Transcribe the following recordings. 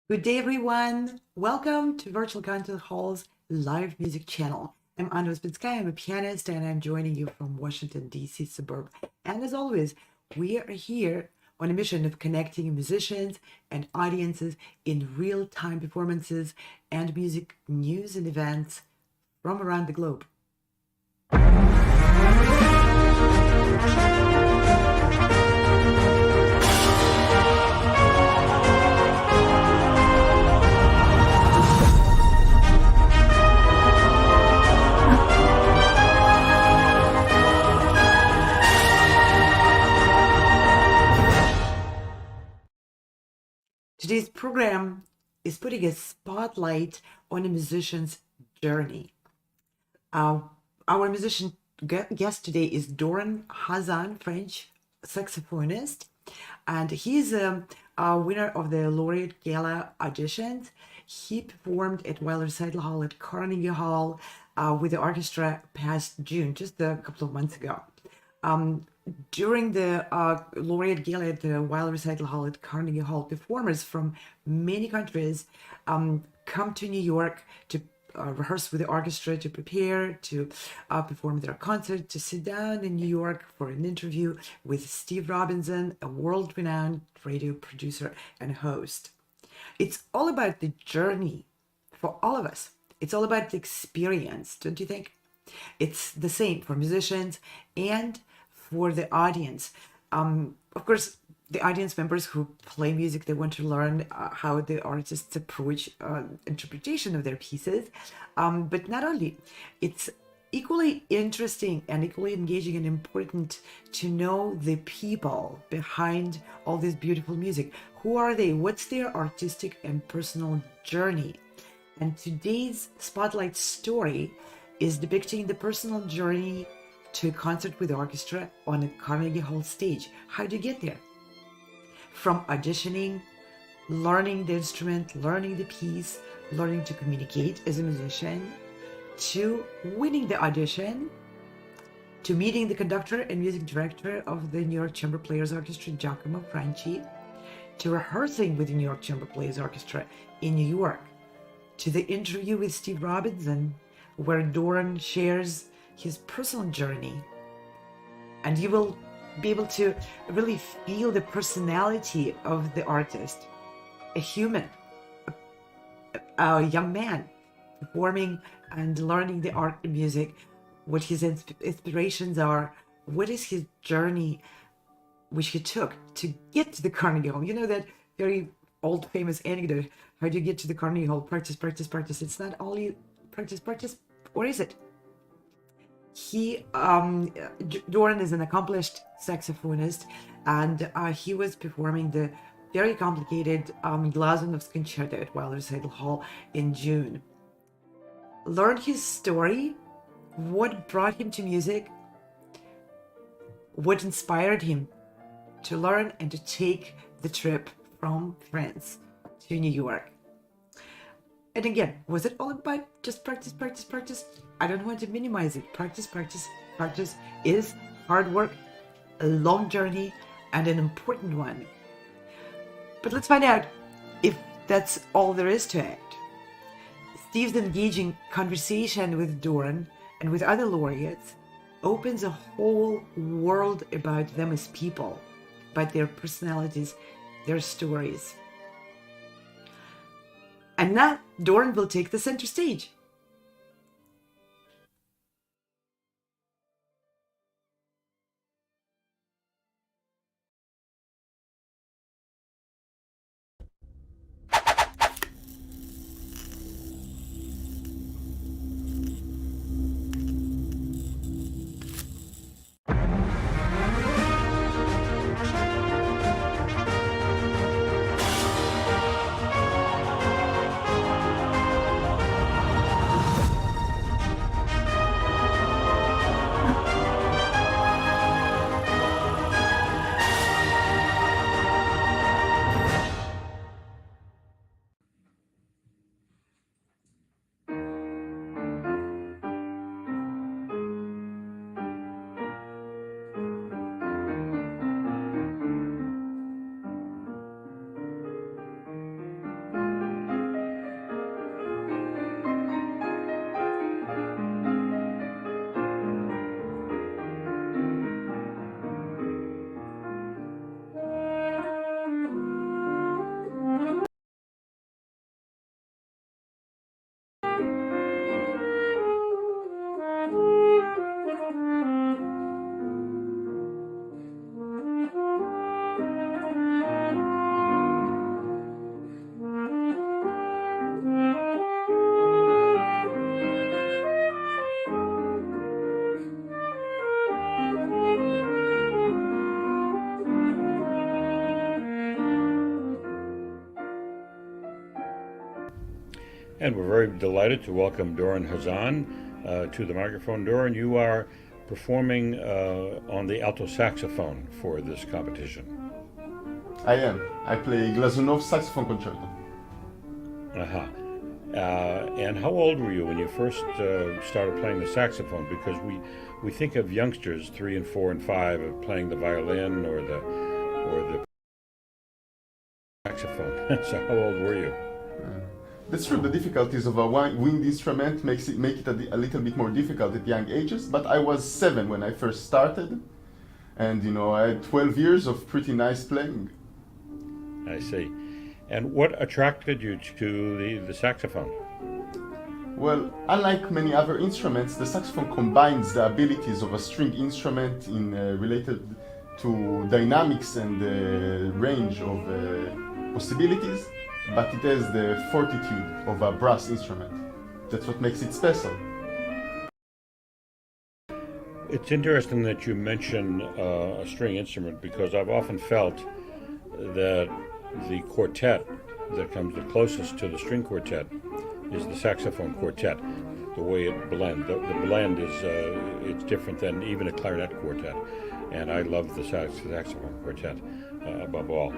Good day, everyone. Welcome to Virtual Concert Hall's live music channel. I'm Anna Ospinskaya. I'm a pianist, and I'm joining you from Washington, D.C. suburb. And as always, we are here on a mission of connecting musicians and audiences in real-time performances and music news and events from around the globe. Today's program is putting a spotlight on a musician's journey. Our musician guest today is Doron Hazan, French saxophonist, and he's a winner of the Laureate Gala auditions. He performed at Weill Recital Hall at Carnegie Hall with the orchestra past June, just a couple of months ago. During the Laureate Gala at the Weill Recital Hall at Carnegie Hall, performers from many countries come to New York to rehearse with the orchestra, to prepare to perform their concert, to sit down in New York for an interview with Steve Robinson, a world-renowned radio producer and host. It's all about the journey for all of us. It's all about the experience, don't you think? It's the same for musicians and for the audience. Of course, the audience members who play music, they want to learn how the artists approach interpretation of their pieces. But not only, it's equally interesting and equally engaging and important to know the people behind all this beautiful music. Who are they? What's their artistic and personal journey? And today's spotlight story is depicting the personal journey to a concert with the orchestra on a Carnegie Hall stage. How do you get there? From auditioning, learning the instrument, learning the piece, learning to communicate as a musician, to winning the audition, to meeting the conductor and music director of the New York Chamber Players Orchestra, Giacomo, Franci, to rehearsing with the New York Chamber Players Orchestra in New York, to the interview with Steve Robinson, where Doron shares his personal journey. And you will be able to really feel the personality of the artist, a human, a young man performing and learning the art and music, what his inspirations are, what is his journey which he took to get to the Carnegie Hall. You know that very old famous anecdote, how do you get to the Carnegie Hall? Practice, practice, practice. It's not only practice, practice, or is it? Doron is an accomplished saxophonist, and he was performing the very complicated Glazunov Concerto at Weill Recital Hall in June. Learn his story, what brought him to music, what inspired him to learn and to take the trip from France to New York. And again, was it all about just practice, practice, practice? I don't want to minimize it. Practice, practice, practice is hard work, a long journey, and an important one. But let's find out if that's all there is to it. Steve's engaging conversation with Doron and with other laureates opens a whole world about them as people, about their personalities, their stories. And now Doron will take the center stage. And we're very delighted to welcome Doron Hazan to the microphone. Doron, you are performing on the alto saxophone for this competition. I am. I play Glazunov Saxophone Concerto. Uh-huh. And how old were you when you first started playing the saxophone? Because we think of youngsters, 3 and 4 and 5, of playing the violin or the saxophone. So how old were you? That's true. The difficulties of a wind instrument make it a little bit more difficult at young ages. But I was 7 when I first started, and I had 12 years of pretty nice playing. I see. And what attracted you to the saxophone? Well, unlike many other instruments, the saxophone combines the abilities of a string instrument in related to dynamics and range of possibilities, but it has the fortitude of a brass instrument. That's what makes it special. It's interesting that you mention a string instrument because I've often felt that the quartet that comes the closest to the string quartet is the saxophone quartet. The way it blends, the blend is it's different than even a clarinet quartet, and I love the saxophone quartet above all.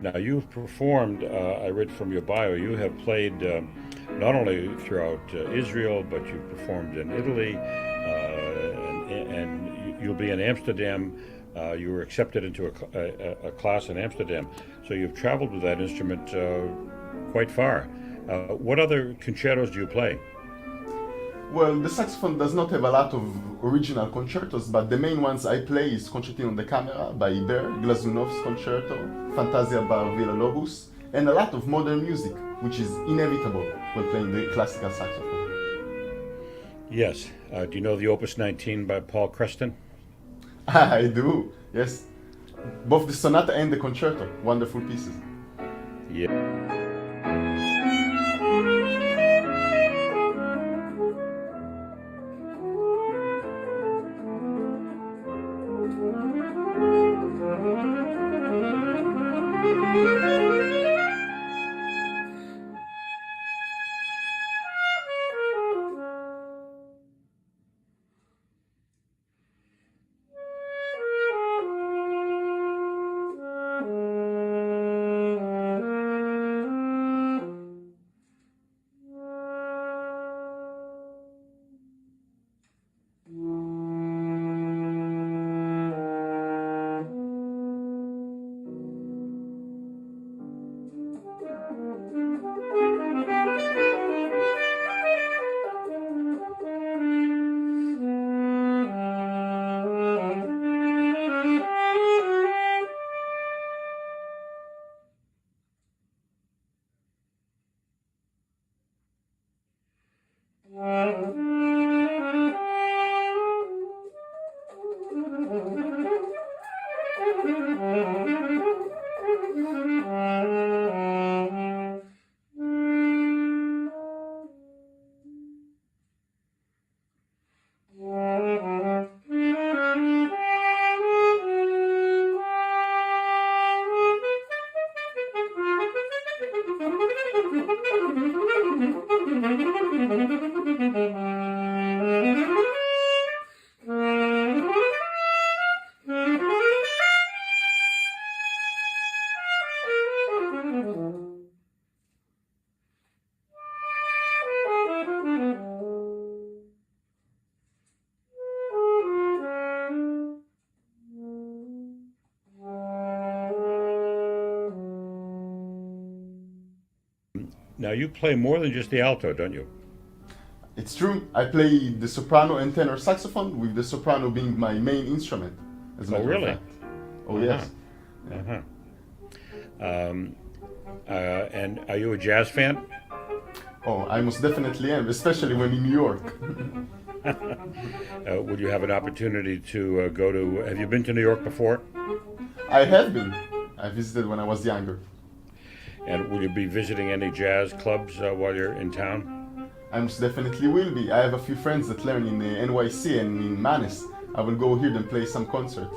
Now, you've performed, I read from your bio, you have played not only throughout Israel, but you've performed in Italy, and you'll be in Amsterdam. You were accepted into a class in Amsterdam. So you've traveled with that instrument quite far. What other concertos do you play? Well, the saxophone does not have a lot of original concertos, but the main ones I play is Concertino da Camera by Iber, Glazunov's Concerto, Fantasia by Villa-Lobos, and a lot of modern music, which is inevitable when playing the classical saxophone. Yes. Do you know the Opus 19 by Paul Creston? I do, yes. Both the sonata and the concerto, wonderful pieces. Yeah. Now you play more than just the alto, don't you? It's true. I play the soprano and tenor saxophone, with the soprano being my main instrument. As a Oh, matter of really? fact. Oh, yes. And are you a jazz fan? Oh, I most definitely am, especially when in New York. Would you have an opportunity to go to? Have you been to New York before? I have been. I visited when I was younger. And will you be visiting any jazz clubs while you're in town? I most definitely will be. I have a few friends that learn in NYC and in Mannes. I will go hear them play some concert.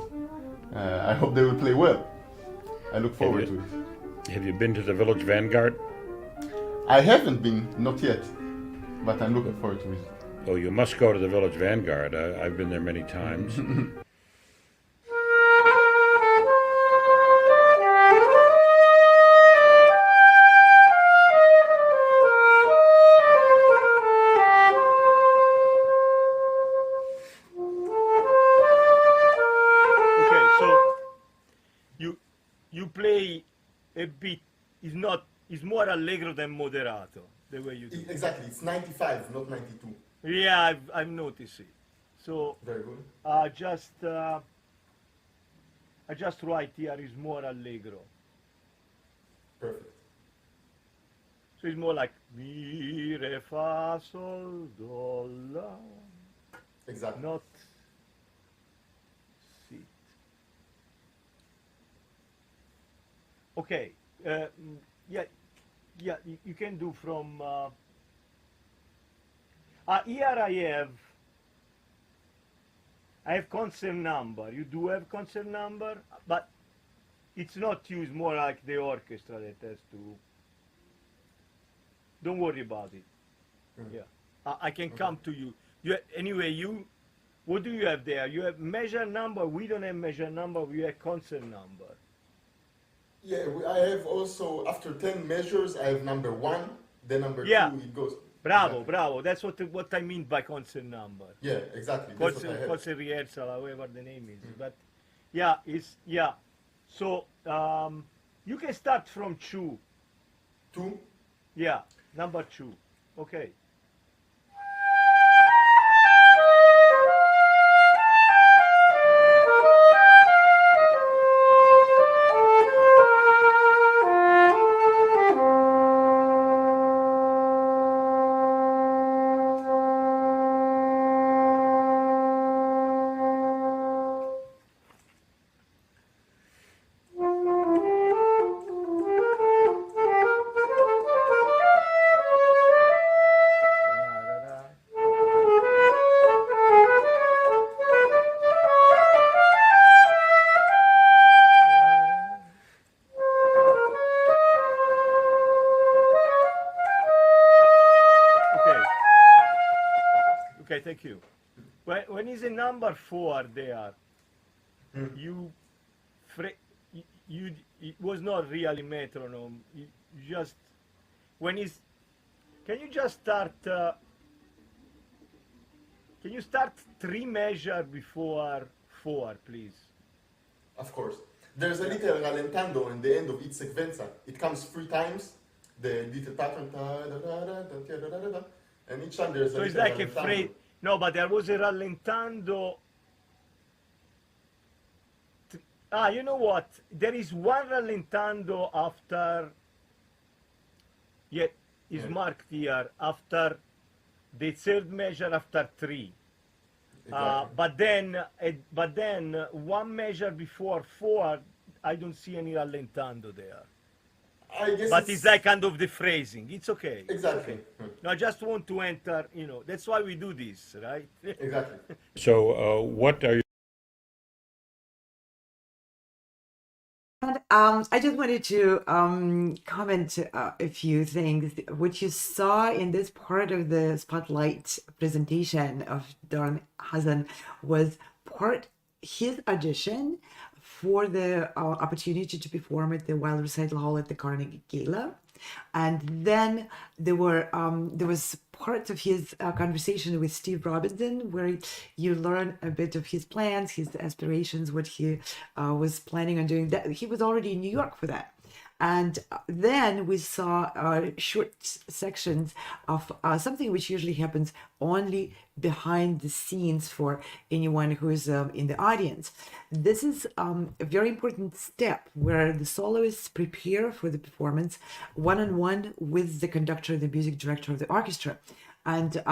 I hope they will play well. I look forward to it. Have you been to the Village Vanguard? I haven't been, not yet, but I'm looking forward to it. Oh, you must go to the Village Vanguard. I've been there many times. Okay, so you play a bit. It's more allegro than moderato the way you do. Exactly, it's 95, not 92. Yeah, I've noticed it. So Very good. I just write here is more allegro. Perfect. So it's more like mi re fa sol do la, Exactly. not sit. Okay. Yeah. You can do from. Here I have concert number. You do have concert number, but it's not used. More like the orchestra that has to. Don't worry about it. Yeah, I can come to you. Anyway. What do you have there? You have measure number. We don't have measure number. We have concert number. Yeah, I have also, after 10 measures, I have number 1, then number 2, it goes. Bravo, Exactly. bravo. That's what I mean by concert number. Yeah, exactly. That's what I have. Concert rehearsal, however the name is. But yeah, So you can start from 2. 2? Yeah, number 2. Okay. Okay, thank you. When is a number 4 there, it was not really metronome. You just can you just start? Can you start 3 measure before 4, please? Of course. There's a little rallentando in the end of each sequenza. It comes 3 times, the little pattern, and each time there's a So it's little like a rallentando. phrase. No, but there was a rallentando. You know what? There is one rallentando after. Yet is marked here after the third measure after three. Exactly. But then one measure before four, I don't see any rallentando there. I guess But it's like kind of the phrasing. It's okay. It's exactly. okay. No, I just want to enter. That's why we do this, right? Exactly. So, what are you? And I just wanted to comment a few things. What you saw in this part of the spotlight presentation of Doron Hazan was part his audition for the opportunity to perform at the Weill Recital Hall at the Carnegie Gala. And then there was part of his conversation with Steve Robinson where you learn a bit of his plans, his aspirations, what he was planning on doing. That he was already in New York for that. And then we saw short sections of something which usually happens only behind the scenes for anyone who is in the audience. This is a very important step where the soloists prepare for the performance one-on-one with the conductor, the music director of the orchestra. And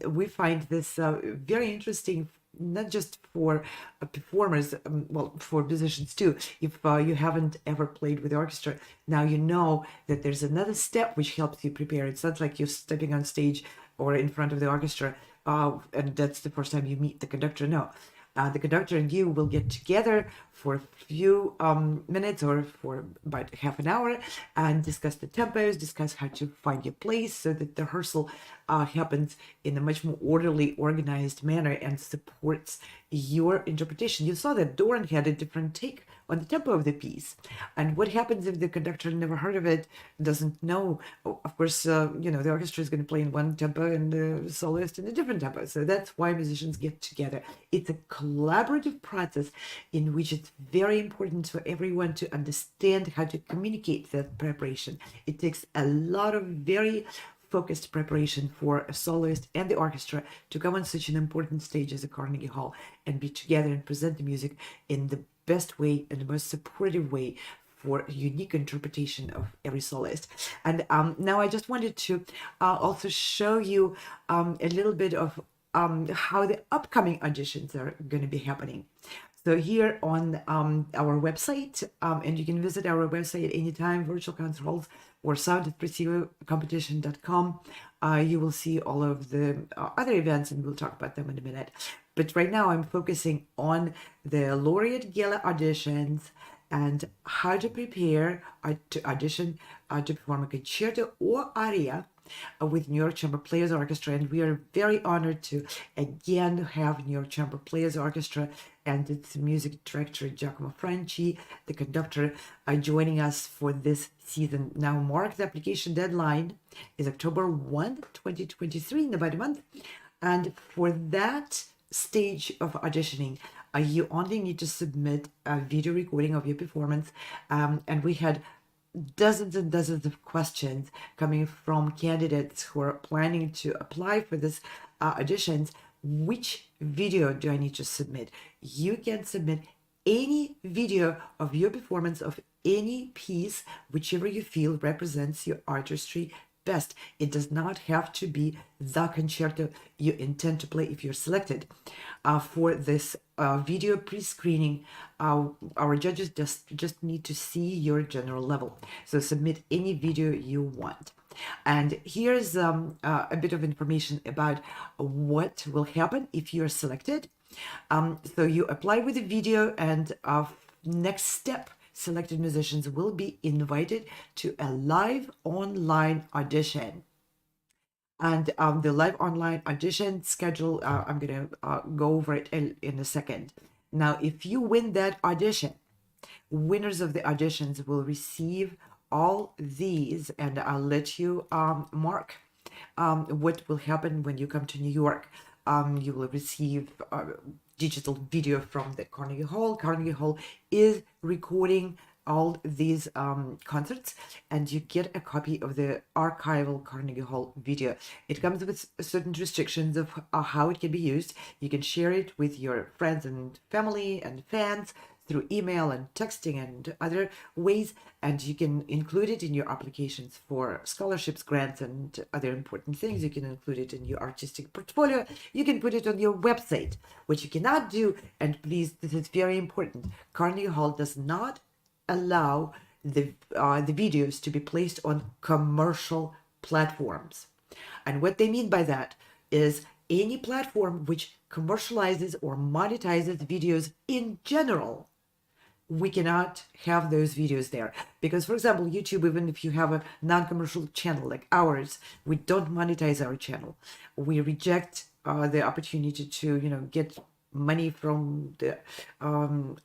we find this very interesting, not just for performers, well, for musicians too. If you haven't ever played with the orchestra, now you know that there's another step which helps you prepare. It's not like you're stepping on stage or in front of the orchestra, and that's the first time you meet the conductor. No. The conductor and you will get together for a few minutes or for about half an hour and discuss the tempos, discuss how to find your place so that the rehearsal happens in a much more orderly, organized manner and supports your interpretation. You saw that Doron had a different take on the tempo of the piece. And what happens if the conductor never heard of it, doesn't know? Of course, the orchestra is going to play in one tempo and the soloist in a different tempo. So that's why musicians get together. It's a collaborative process in which it's very important for everyone to understand how to communicate that preparation. It takes a lot of very focused preparation for a soloist and the orchestra to come on such an important stage as the Carnegie Hall and be together and present the music in the best way and the most supportive way for a unique interpretation of every soloist. And now I just wanted to also show you a little bit of how the upcoming auditions are going to be happening. So here on our website, and you can visit our website at any time, virtual concert halls or sound@competition.com, you will see all of the other events, and we'll talk about them in a minute. But right now I'm focusing on the Laureate Gala auditions and how to prepare to audition to perform a concerto or aria with New York Chamber Players Orchestra. And we are very honored to again have New York Chamber Players Orchestra and its music director Giacomo Franci, the conductor, joining us for this season. Now, the application deadline is October 1, 2023, in about a month. And for that stage of auditioning, you only need to submit a video recording of your performance. And we had dozens and dozens of questions coming from candidates who are planning to apply for this auditions. Which video do I need to submit? You can submit any video of your performance of any piece, whichever you feel represents your artistry best. It does not have to be the concerto you intend to play if you're selected. For this video pre-screening, our judges just need to see your general level. So submit any video you want. And here's a bit of information about what will happen if you're selected. So you apply with a video, and next step, selected musicians will be invited to a live online audition. And the live online audition schedule, I'm going to go over it in a second. Now, if you win that audition, winners of the auditions will receive all these, and I'll let you mark what will happen when you come to New York. You will receive digital video from the Carnegie Hall. Carnegie Hall is recording all these concerts, and you get a copy of the archival Carnegie Hall video. It comes with certain restrictions of how it can be used. You can share it with your friends and family and fans, through email and texting and other ways, and you can include it in your applications for scholarships, grants, and other important things. You can include it in your artistic portfolio. You can put it on your website. What you cannot do, and please, this is very important, Carnegie Hall does not allow the videos to be placed on commercial platforms. And what they mean by that is any platform which commercializes or monetizes videos in general, we cannot have those videos there. Because, for example, YouTube, even if you have a non-commercial channel like ours, we don't monetize our channel. We reject the opportunity to, get money from the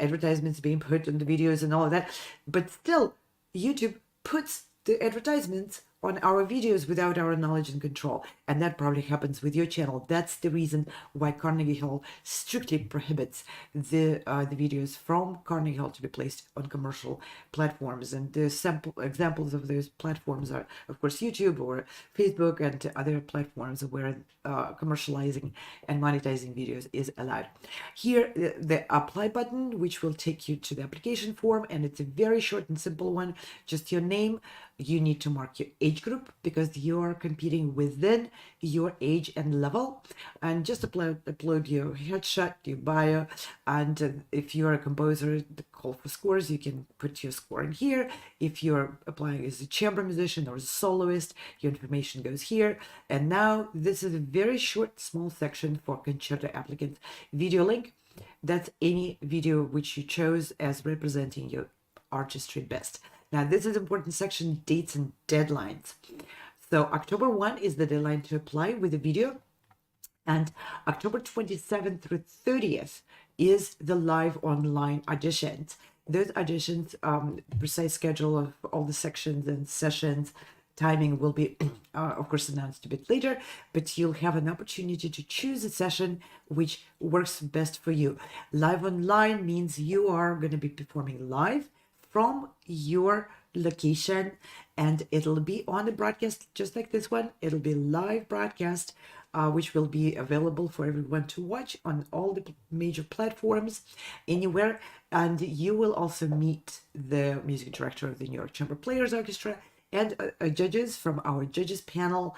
advertisements being put on the videos and all of that. But still, YouTube puts the advertisements on our videos without our knowledge and control. And that probably happens with your channel. That's the reason why Carnegie Hall strictly prohibits the videos from Carnegie Hall to be placed on commercial platforms. And the sample examples of those platforms are, of course, YouTube or Facebook and other platforms where commercializing and monetizing videos is allowed. Here, the apply button, which will take you to the application form, and it's a very short and simple one. Just your name. You need to mark your age group because you're competing within your age and level, and just upload your headshot, your bio, and if you're a composer, the call for scores, you can put your score in here. If you're applying as a chamber musician or as a soloist, your information goes here. And now this is a very short, small section for concerto applicants. Video link, that's any video which you chose as representing your artistry best. Now, this is important section, dates and deadlines. So October 1 is the deadline to apply with a video, and October 27th through 30th is the live online auditions. Those auditions, precise schedule of all the sections and sessions, timing will be, of course, announced a bit later, but you'll have an opportunity to choose a session which works best for you. Live online means you are going to be performing live from your location, and it'll be on the broadcast just like this one. It'll be live broadcast, which will be available for everyone to watch on all the major platforms anywhere. And you will also meet the music director of the New York Chamber Players Orchestra and judges from our judges panel,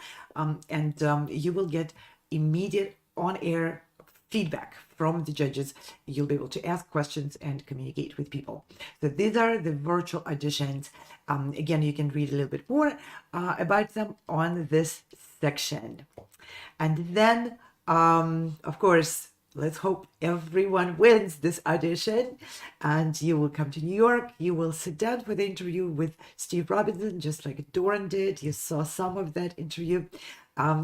and you will get immediate on-air feedback from the judges. You'll be able to ask questions and communicate with people. So these are the virtual auditions. Again, you can read a little bit more about them on this section. And then, of course, let's hope everyone wins this audition and you will come to New York. You will sit down for the interview with Steve Robinson, just like Doron did. You saw some of that interview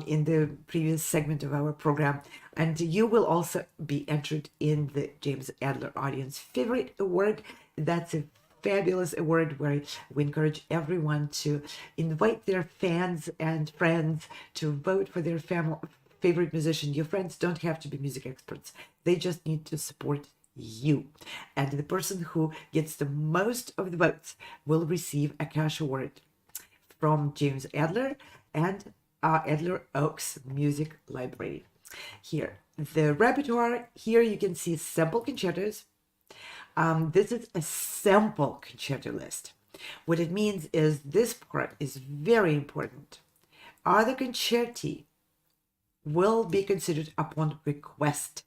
in the previous segment of our program. And you will also be entered in the James Adler Audience Favorite Award. That's a fabulous award where we encourage everyone to invite their fans and friends to vote for their favorite musician. Your friends don't have to be music experts. They just need to support you. And the person who gets the most of the votes will receive a cash award from James Adler and Adler Oaks Music Library. Here, the repertoire, here you can see sample concertos. This is a sample concerto list. What it means is this part is very important. Other concerti will be considered upon request.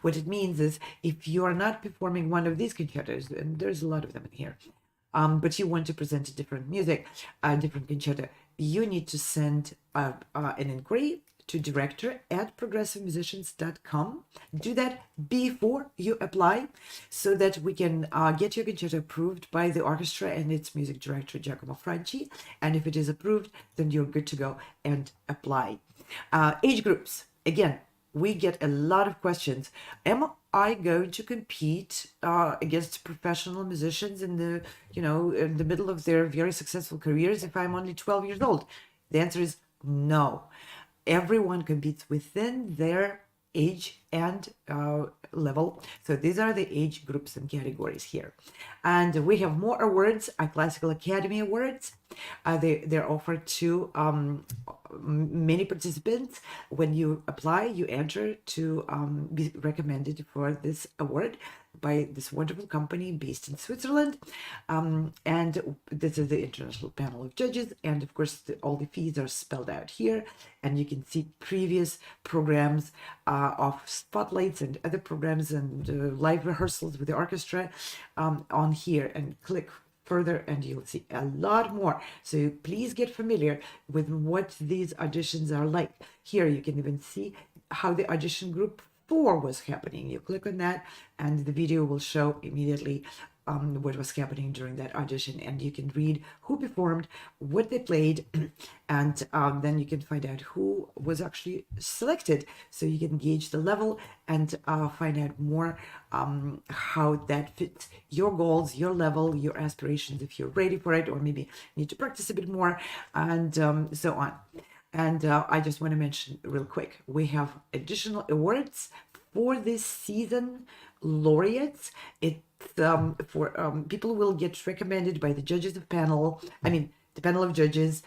What it means is if you are not performing one of these concertos, and there's a lot of them in here, but you want to present a different music, a different concerto, you need to send an inquiry to director@progressivemusicians.com. Do that before you apply so that we can get your concerto approved by the orchestra and its music director, Giacomo Franci. And if it is approved, then you're good to go and apply. Age groups. Again, we get a lot of questions. Am I going to compete against professional musicians in the, in the middle of their very successful careers if I'm only 12 years old? The answer is no. Everyone competes within their age and level. So these are the age groups and categories here. And we have more awards, Classical Academy Awards. They're offered to many participants. When you apply, you enter to be recommended for this award. by this wonderful company based in Switzerland. And this is the international panel of judges. And of course, all the fees are spelled out here. And you can see previous programs of spotlights and other programs and live rehearsals with the orchestra on here, and click further and you'll see a lot more. So please get familiar with what these auditions are like. Here you can even see how the audition group 4 was happening. You click on that and the video will show immediately what was happening during that audition, and you can read who performed, what they played, and then you can find out who was actually selected, so you can gauge the level and find out more how that fits your goals, your level, your aspirations, if you're ready for it, or maybe need to practice a bit more, and so on. And I just want to mention real quick, we have additional awards for this season, laureates. It's for people will get recommended by the judges of panel, the panel of judges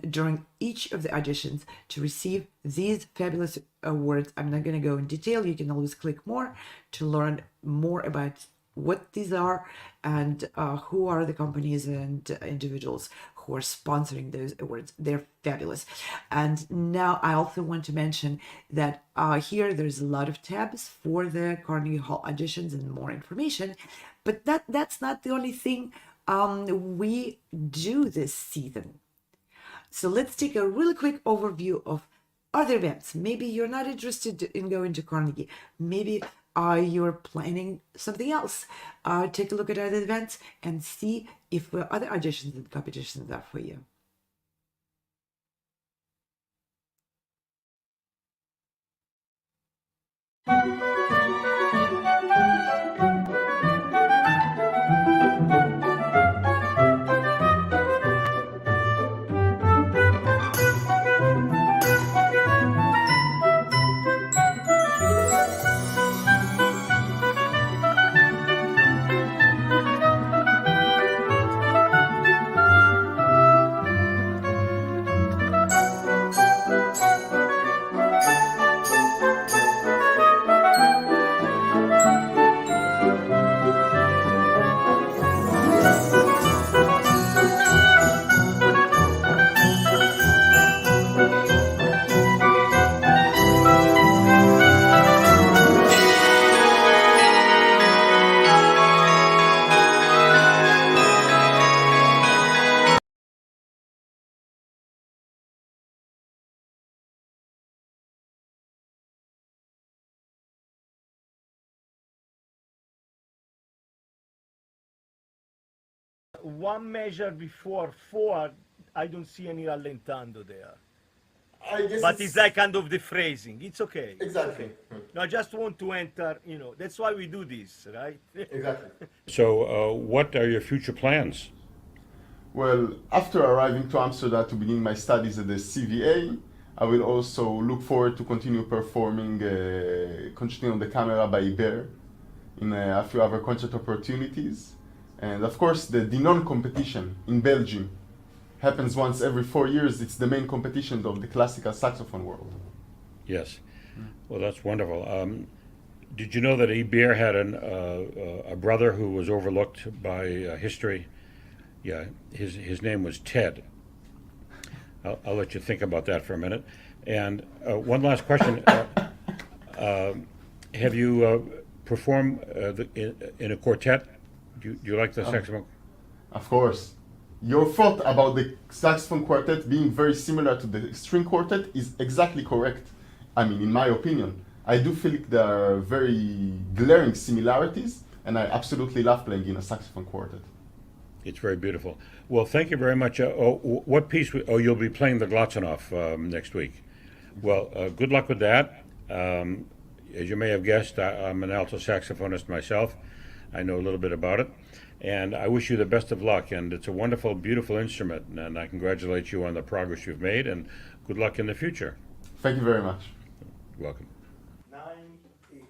during each of the auditions to receive these fabulous awards. I'm not going to go in detail. You can always click more to learn more about what these are and who are the companies and individuals who are sponsoring those awards. They're fabulous. And now I also want to mention that here there's a lot of tabs for the Carnegie Hall auditions and more information, but that's not the only thing we do this season. So let's take a really quick overview of other events. Maybe you're not interested in going to Carnegie. Maybe you're planning something else. Take a look at other events and see if other auditions and competitions are for you. One measure before 4, I don't see any rallentando there. I guess But it's like kind of the phrasing. It's okay. Exactly. It's okay. No, I just want to enter, that's why we do this, right? Exactly. So, what are your future plans? Well, after arriving to Amsterdam to begin my studies at the CVA, I will also look forward to continue performing Concerto on the Camera by Iber in a few other concert opportunities. And of course, the Dinon competition in Belgium happens once every 4 years. It's the main competition of the classical saxophone world. Yes. Well, that's wonderful. Did you know that Iber had a brother who was overlooked by history? Yeah, his name was Ted. I'll let you think about that for a minute. And one last question. Have you performed in a quartet? Do you like the saxophone? Of course. Your thought about the saxophone quartet being very similar to the string quartet is exactly correct. In my opinion. I do feel there are very glaring similarities, and I absolutely love playing in a saxophone quartet. It's very beautiful. Well, thank you very much. What piece? You'll be playing the Glazunov next week. Well, good luck with that. As you may have guessed, I'm an alto saxophonist myself. I know a little bit about it. And I wish you the best of luck. And it's a wonderful, beautiful instrument. And I congratulate you on the progress you've made. And good luck in the future. Thank you very much. You're welcome. 9, 8.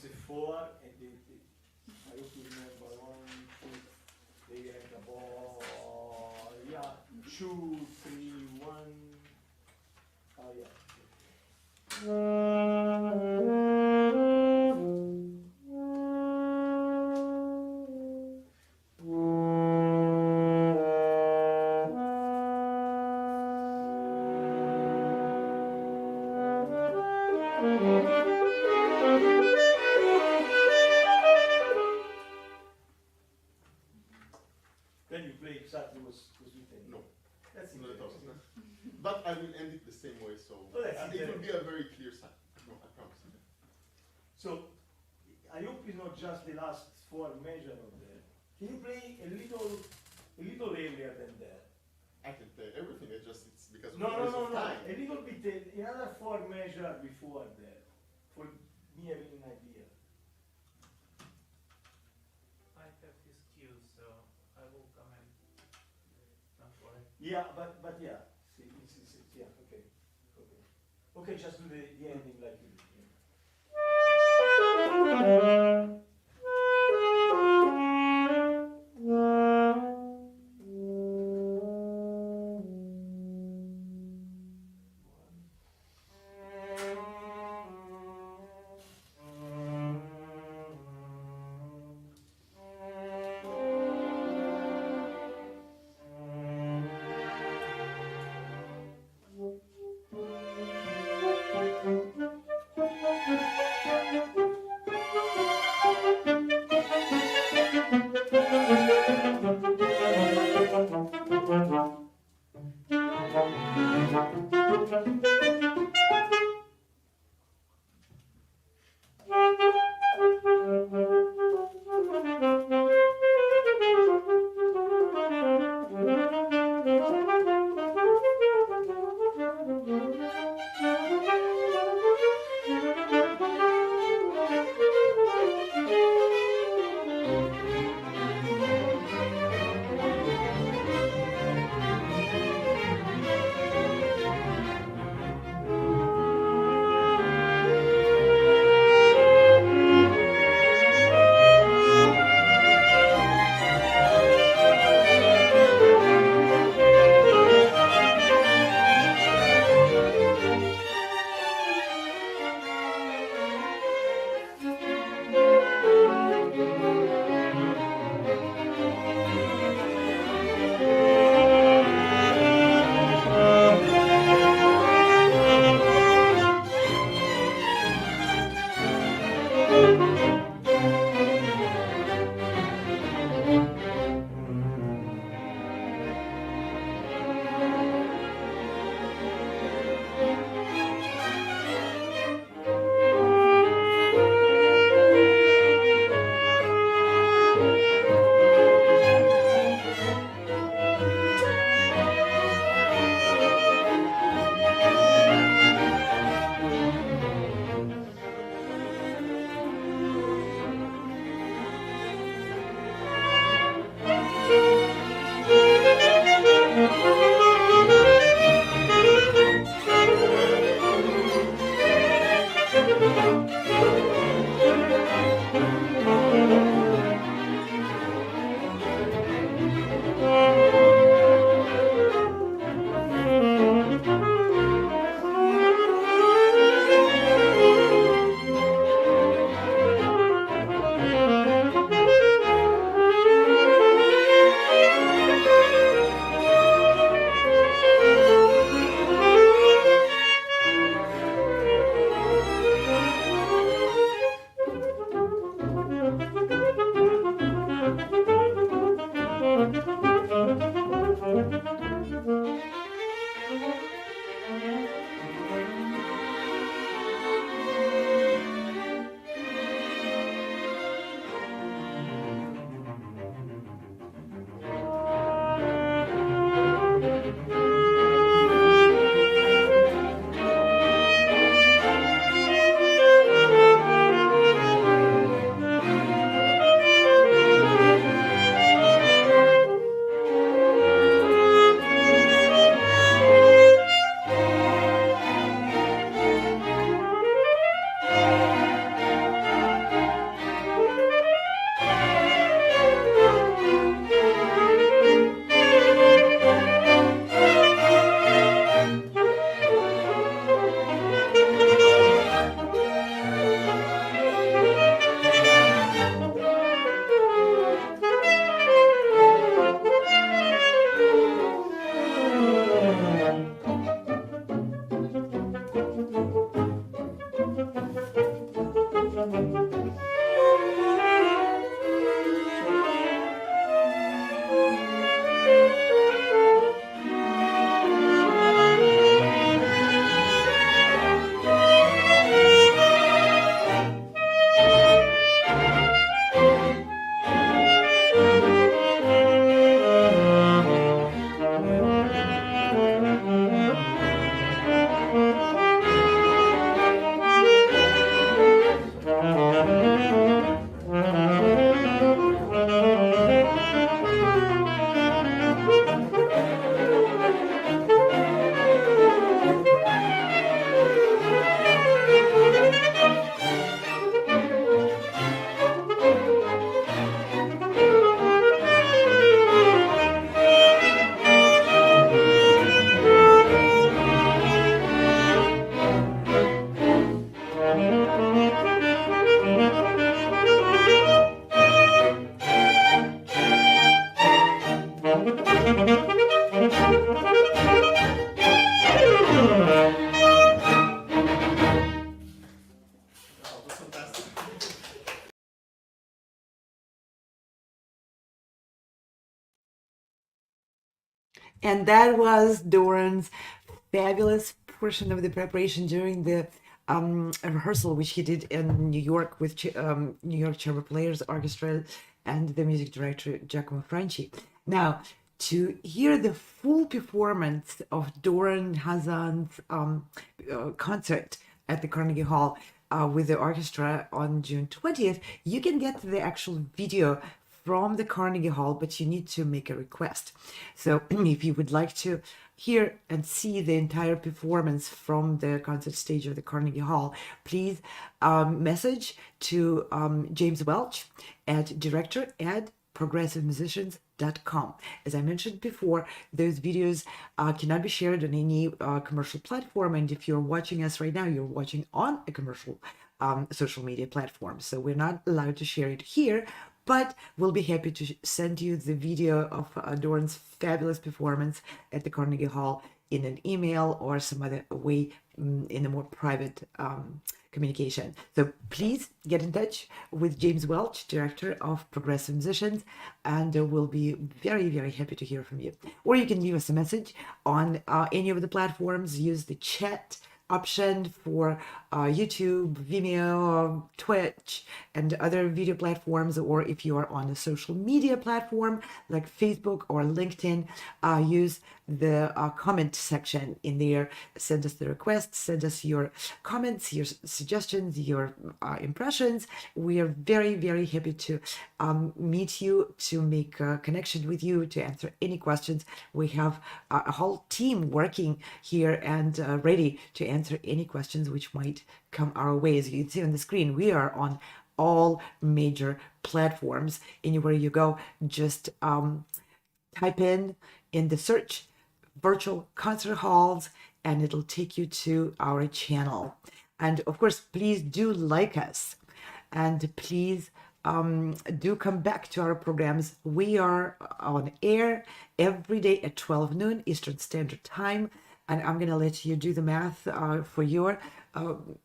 it's a 4, and I hope you remember 1, 2, they have the ball, yeah, 2, 3, 1, oh yeah. Then you play exactly what's written. No, That's not at all. interesting. But I will end it the same way, so Oh, that's it will be a very clear sign. No, I promise. So, I hope it's not just the last 4 measure of that. Can you play a little earlier than that? I can play everything. It's because of No, the no, waste no, of no. time. A little bit, another 4 measure before that, for me having an idea. I have his cue, so I will come in. Don't worry. Yeah, but yeah. See, it's yeah, okay. Okay, just do the ending like you did. And that was Doran's fabulous portion of the preparation during the rehearsal, which he did in New York with New York Chamber Players Orchestra and the music director Giacomo Franci. Now, to hear the full performance of Doron Hazan's concert at the Carnegie Hall with the orchestra on June 20th, you can get the actual video from the Carnegie Hall, but you need to make a request. So if you would like to hear and see the entire performance from the concert stage of the Carnegie Hall, please message to James Welch at director@progressivemusicians.com. As I mentioned before, those videos cannot be shared on any commercial platform. And if you're watching us right now, you're watching on a commercial social media platform. So we're not allowed to share it here, but we'll be happy to send you the video of Doran's fabulous performance at the Carnegie Hall in an email or some other way in a more private communication. So please get in touch with James Welch, Director of Progressive Musicians, and we'll be very, very happy to hear from you. Or you can leave us a message on any of the platforms. Use the chat option for YouTube, Vimeo, Twitch, and other video platforms. Or if you are on a social media platform like Facebook or LinkedIn, use the comment section in there. Send us the requests, send us your comments, your suggestions, your impressions. We are very, very happy to meet you, to make a connection with you, to answer any questions. We have a whole team working here and ready to answer any questions which might come our way. As you can see on the screen, we are on all major platforms. Anywhere you go, just type in the search virtual concert halls and it'll take you to our channel. And of course, please do like us, and please do come back to our programs. We are on air every day at 12 noon Eastern Standard Time, and I'm going to let you do the math for your own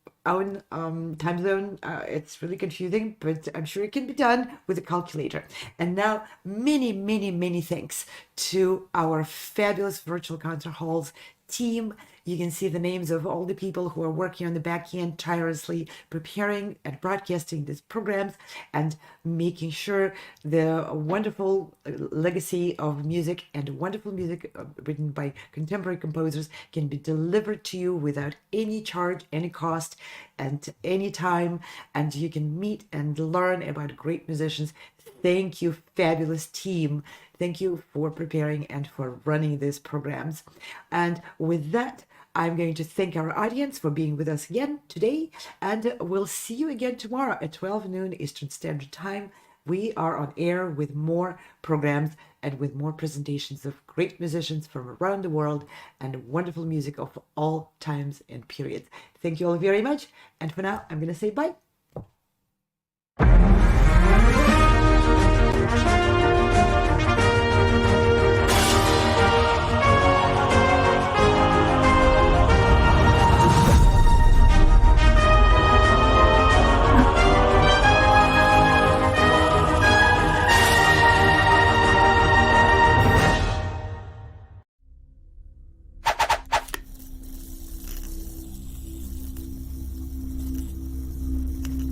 time zone. It's really confusing, but I'm sure it can be done with a calculator. And now, many, many, many thanks to our fabulous virtual concert halls team. You can see the names of all the people who are working on the back end, tirelessly preparing and broadcasting these programs and making sure the wonderful legacy of music and wonderful music written by contemporary composers can be delivered to you without any charge, any cost, and any time. And you can meet and learn about great musicians. Thank you, fabulous team. Thank you for preparing and for running these programs. And with that, I'm going to thank our audience for being with us again today, and we'll see you again tomorrow at 12 noon Eastern Standard Time. We are on air with more programs and with more presentations of great musicians from around the world and wonderful music of all times and periods. Thank you all very much. And for now, I'm going to say bye.